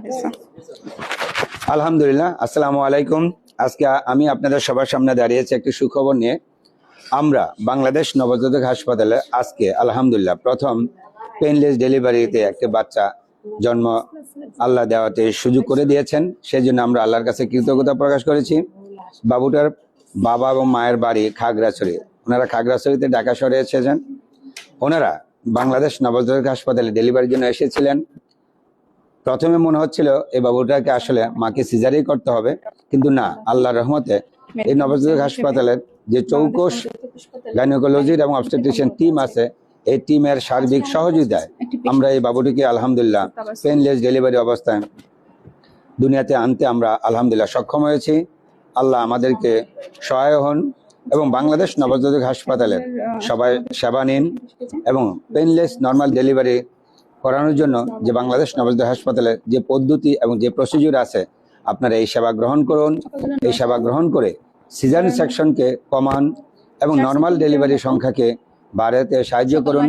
হয়েছে। আলহামদুলিল্লাহ, আসসালামু আলাইকুম। আজকে আমি আপনাদের সবার সামনে দাঁড়িয়েছি একটি সুখবর নিয়ে। আমরা বাংলাদেশ নবজাতক হাসপাতালে আজকে আলহামদুলিল্লাহ প্রথম পেইনলেস ডেলিভারিতে একটি বাচ্চা জন্ম আল্লাহ দেওয়াতে সুযোগ করে দিয়েছেন। সেই জন্য আমরা আল্লাহর কাছে কৃতজ্ঞতা প্রকাশ করেছি। বাবুটার বাবা এবং মায়ের বাড়ি খাগড়াছড়ি। ওনারা খাগড়াছড়িতে ঢাকা শহরে এসেছেন। ওনারা বাংলাদেশ নবজাতক হাসপাতালে ডেলিভারির জন্য এসেছিলেন। প্রথমে মনে হচ্ছিল এই বাবুটাকে আসলে মাকে সিজারই করতে হবে, কিন্তু না, আল্লাহর রহমতে এই নবজাতক হাসপাতালের যে চৌকস গাইনোকোলজির এবং অবস্টেট্রিশিয়ান টিম আছে, এই টিমের সার্বিক সহযোগিতায় আমরা এই বাবুটিকে আলহামদুলিল্লাহ পেইনলেস ডেলিভারি অবস্থায় দুনিয়াতে আনতে আমরা আলহামদুলিল্লাহ সক্ষম হয়েছি। আল্লাহ আমাদেরকে সহায় হন এবং বাংলাদেশ নবজাতক হাসপাতালের সবাই সেবা নিন এবং পেইনলেস নর্মাল ডেলিভারি করানোর জন্য যে বাংলাদেশ নবজাতক হাসপাতালের যে পদ্ধতি এবং যে প্রসিডিউর আছে, আপনারা এই সেবা গ্রহণ করুন। এই সেবা গ্রহণ করে সিজারিয়ান সেকশনকে কমান এবং নর্মাল ডেলিভারি সংখ্যাকে বাড়াতে সাহায্য করুন।